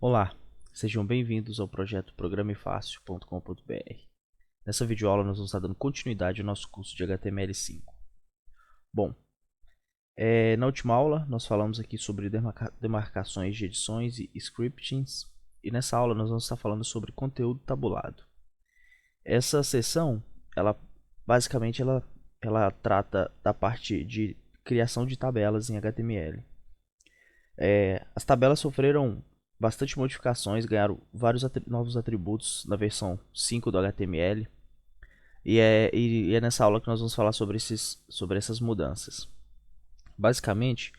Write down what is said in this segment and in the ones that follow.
Olá, sejam bem-vindos ao projeto programefácil.com.br. Nessa videoaula nós vamos estar dando continuidade ao nosso curso de HTML5. Bom, na última aula nós falamos aqui sobre demarcações de edições e scriptings, e nessa aula nós vamos estar falando sobre conteúdo tabulado. Essa seção, basicamente ela trata da parte de criação de tabelas em HTML. As tabelas sofreram bastante modificações, ganharam vários novos atributos na versão 5 do HTML. E é nessa aula que nós vamos falar sobre essas mudanças. Basicamente,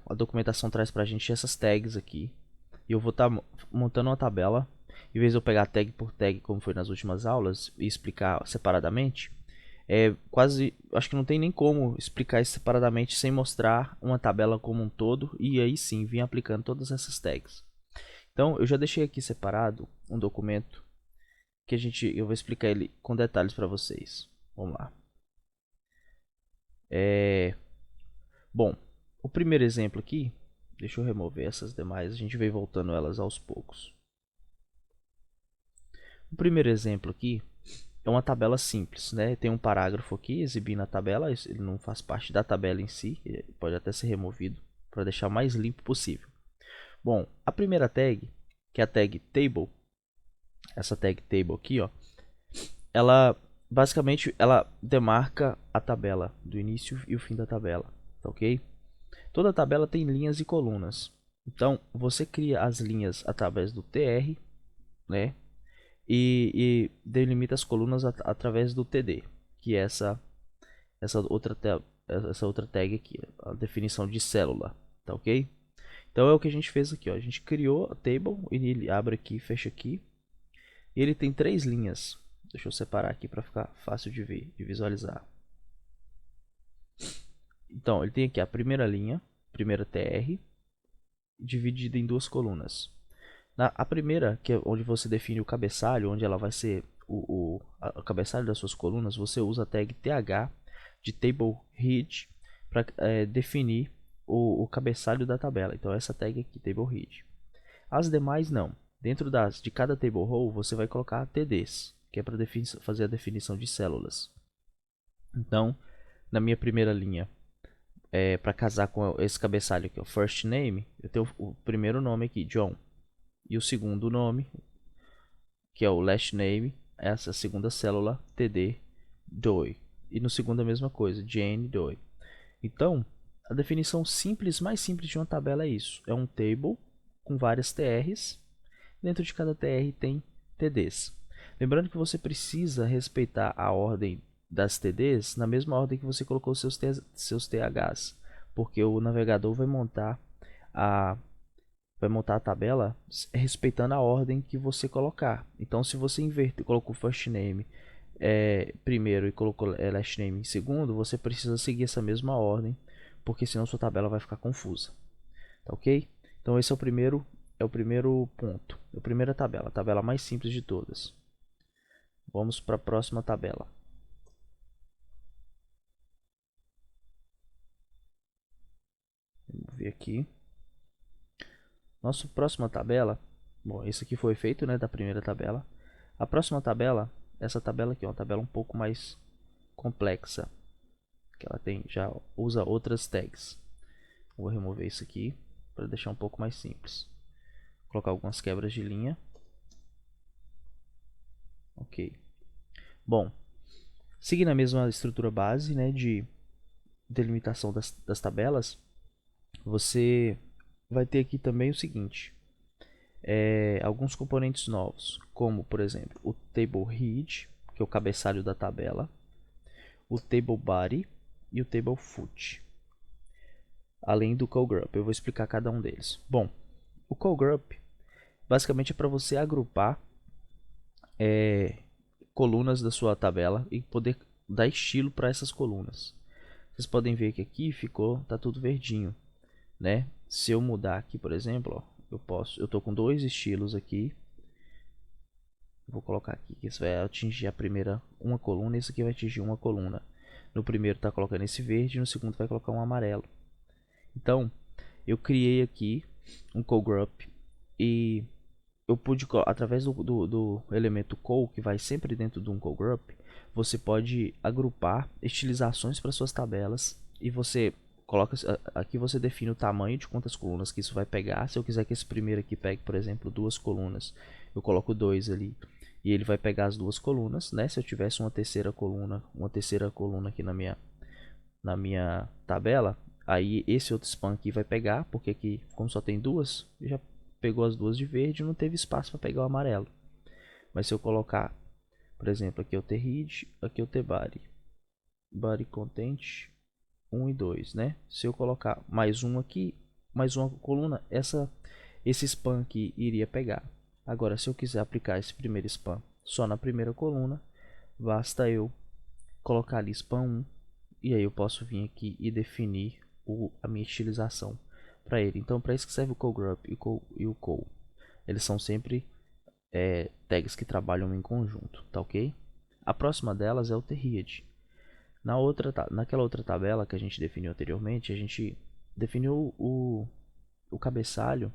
a documentação traz para a gente essas tags aqui. E eu vou estar montando uma tabela. Em vez de eu pegar tag por tag, como foi nas últimas aulas, e explicar separadamente, acho que não tem nem como explicar isso separadamente sem mostrar uma tabela como um todo, e aí sim vir aplicando todas essas tags. Então eu já deixei aqui separado um documento que eu vou explicar ele com detalhes para vocês. Vamos lá. Bom, o primeiro exemplo aqui, deixa eu remover essas demais, a gente vai voltando elas aos poucos. O primeiro exemplo aqui é uma tabela simples, né? Tem um parágrafo aqui exibindo a tabela, ele não faz parte da tabela em si, pode até ser removido para deixar o mais limpo possível. Bom, a primeira tag, que é a tag table, essa tag table aqui, ó, ela basicamente demarca a tabela do início e o fim da tabela, tá ok? Toda tabela tem linhas e colunas. Então, você cria as linhas através do tr, né? E delimita as colunas através do td, que é essa outra tag aqui, a definição de célula, tá ok? Então é o que a gente fez aqui, ó. A gente criou a table, ele abre aqui, fecha aqui, e ele tem três linhas. Deixa eu separar aqui para ficar fácil de ver, de visualizar. Então, ele tem aqui a primeira linha, primeira tr, dividida em duas colunas. A primeira, que é onde você define o cabeçalho, onde ela vai ser o cabeçalho das suas colunas, você usa a tag th de table head para definir o cabeçalho da tabela. Então essa tag aqui, table head. As demais não. Dentro de cada table row você vai colocar tds, que é para fazer a definição de células. Então, na minha primeira linha, para casar com esse cabeçalho aqui, o first name, eu tenho o primeiro nome aqui, John. E o segundo nome, que é o last name, essa segunda célula, td doi. E no segundo a mesma coisa, Jane doi. Então, a definição mais simples de uma tabela é isso. É um table com várias TRs. Dentro de cada TR tem TDs. Lembrando que você precisa respeitar a ordem das TDs na mesma ordem que você colocou seus THs. Porque o navegador vai montar a tabela respeitando a ordem que você colocar. Então, se você colocou first name primeiro e colocou last name em segundo, você precisa seguir essa mesma ordem, porque senão sua tabela vai ficar confusa. Tá ok? Então esse é o primeiro ponto, a primeira tabela, a tabela mais simples de todas. Vamos para a próxima tabela. Vamos ver aqui. Nossa próxima tabela, bom, esse aqui foi feito, né, da primeira tabela. A próxima tabela, essa tabela aqui, é uma tabela um pouco mais complexa, que ela já usa outras tags. Vou remover isso aqui para deixar um pouco mais simples. Vou colocar algumas quebras de linha. Ok. Bom, seguindo a mesma estrutura base, né, de delimitação das tabelas, você vai ter aqui também o seguinte: alguns componentes novos, como por exemplo o table head, que é o cabeçalho da tabela, o table body e o table foot, além do callgroup. Eu vou explicar cada um deles. Bom, o callgroup basicamente é para você agrupar colunas da sua tabela e poder dar estilo para essas colunas. Vocês podem ver que aqui tá tudo verdinho, né? Se eu mudar aqui, por exemplo, ó, eu tô com dois estilos aqui. Vou colocar aqui que isso vai atingir a primeira uma coluna e isso aqui vai atingir uma coluna. No primeiro está colocando esse verde, no segundo vai colocar um amarelo. Então, eu criei aqui um callgroup e eu pude, através do elemento call, que vai sempre dentro de um call group, você pode agrupar estilizações para suas tabelas e você coloca aqui, você define o tamanho de quantas colunas que isso vai pegar. Se eu quiser que esse primeiro aqui pegue, por exemplo, 2 colunas, eu coloco 2 ali e ele vai pegar as 2 colunas, né? Se eu tivesse uma terceira coluna aqui na minha tabela, aí esse outro span aqui vai pegar, porque aqui, como só tem duas, já pegou as duas de verde e não teve espaço para pegar o amarelo. Mas se eu colocar, por exemplo, aqui é o T-Read, aqui é o T-Body, Body Content 1 e 2, né? Se eu colocar mais um aqui, mais uma coluna, esse span aqui iria pegar. Agora, se eu quiser aplicar esse primeiro span só na primeira coluna, basta eu colocar ali span 1 e aí eu posso vir aqui e definir a minha estilização para ele. Então, para isso que serve o call group e o call. Eles são sempre tags que trabalham em conjunto, tá ok? A próxima delas é o T-Read. Naquela outra tabela que a gente definiu anteriormente, a gente definiu o cabeçalho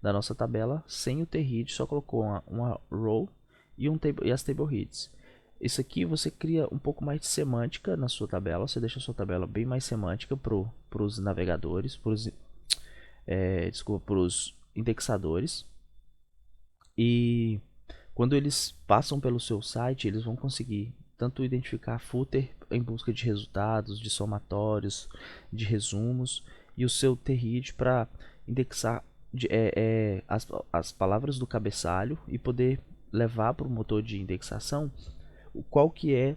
da nossa tabela sem o T-Read, só colocou uma row e as table heads. Isso aqui você cria um pouco mais de semântica na sua tabela, você deixa a sua tabela bem mais semântica para os navegadores, para os indexadores. E quando eles passam pelo seu site, eles vão conseguir tanto identificar footer em busca de resultados, de somatórios, de resumos, e o seu T-Read para indexar as palavras do cabeçalho e poder levar para o motor de indexação qual que é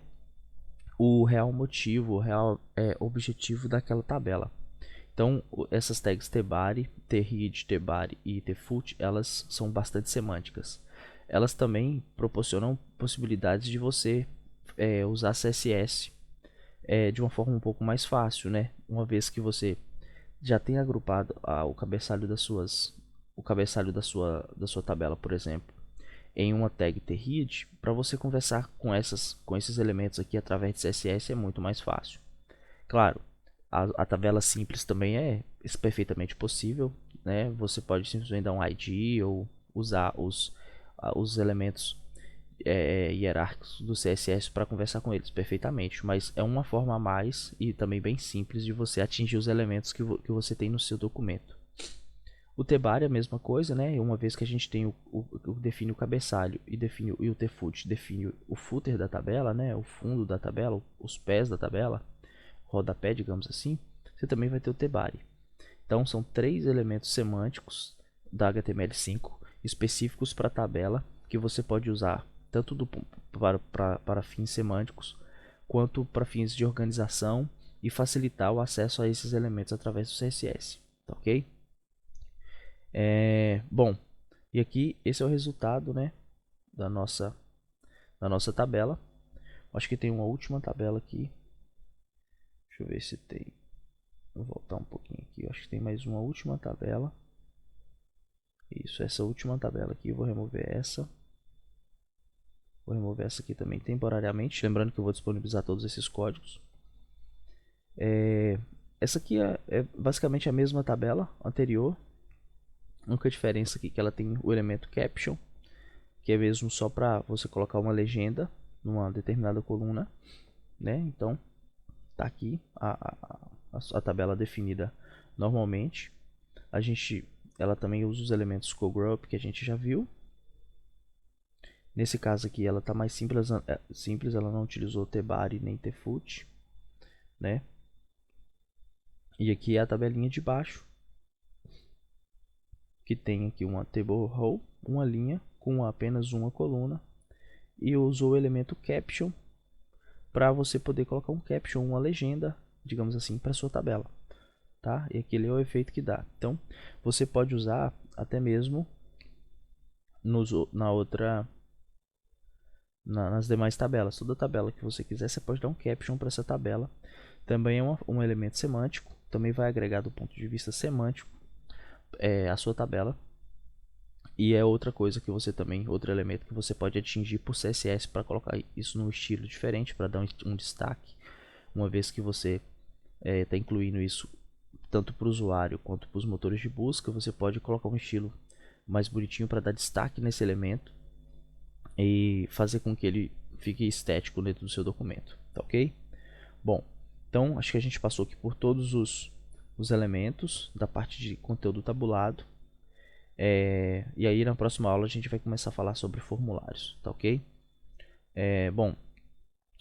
o real motivo, o real objetivo daquela tabela. Então, essas tags tbody, tread, tbody e tfoot, elas são bastante semânticas. Elas também proporcionam possibilidades de você usar CSS de uma forma um pouco mais fácil, né? Uma vez que você já tem agrupado o cabeçalho da sua tabela, por exemplo, em uma tag tread, para você conversar com esses elementos aqui através de CSS é muito mais fácil. Claro, a tabela simples também é perfeitamente possível, né? Você pode simplesmente dar um ID ou usar os elementos hierárquicos do CSS para conversar com eles perfeitamente, mas é uma forma a mais e também bem simples de você atingir os elementos que você tem no seu documento. O tbody é a mesma coisa, né? Uma vez que a gente tem define o cabeçalho e o tfoot define o footer da tabela, né? O fundo da tabela, os pés da tabela, rodapé, digamos assim, você também vai ter o tbody. Então são 3 elementos semânticos da HTML5 específicos para a tabela que você pode usar tanto para fins semânticos quanto para fins de organização e facilitar o acesso a esses elementos através do CSS, tá ok? Bom, e aqui esse é o resultado, né, da nossa tabela. Acho que tem uma última tabela aqui. Deixa eu ver se tem. Vou voltar um pouquinho aqui. Acho que tem mais uma última tabela. Isso, essa última tabela aqui. Eu vou remover essa. Vou remover essa aqui também temporariamente. Lembrando que eu vou disponibilizar todos esses códigos. Essa aqui é basicamente a mesma tabela anterior. A única diferença aqui é que ela tem o elemento caption, que é mesmo só para você colocar uma legenda numa determinada coluna, né? Então tá aqui a tabela definida normalmente. Ela também usa os elementos cogroup que a gente já viu. Nesse caso aqui ela está mais simples, ela não utilizou tbody nem tfoot, né? E aqui é a tabelinha de baixo, que tem aqui uma table row, uma linha com apenas uma coluna, e usou o elemento caption para você poder colocar um caption, uma legenda, digamos assim, para sua tabela, tá? E aquele é o efeito que dá. Então, você pode usar até mesmo nas demais tabelas. Toda tabela que você quiser, você pode dar um caption para essa tabela. Também é um elemento semântico, também vai agregar do ponto de vista semântico a sua tabela. E é outra coisa que você também, outro elemento que você pode atingir por CSS para colocar isso num estilo diferente, para dar um destaque, uma vez que você está incluindo isso tanto para o usuário quanto para os motores de busca, você pode colocar um estilo mais bonitinho para dar destaque nesse elemento e fazer com que ele fique estético dentro do seu documento, tá ok? Bom, então acho que a gente passou aqui por todos os elementos da parte de conteúdo tabulado. E aí na próxima aula a gente vai começar a falar sobre formulários, tá ok? Bom,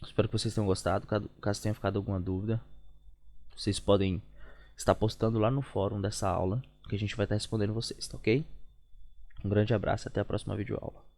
espero que vocês tenham gostado. Caso tenha ficado alguma dúvida, vocês podem estar postando lá no fórum dessa aula, que a gente vai estar respondendo vocês, tá ok? Um grande abraço, até a próxima videoaula.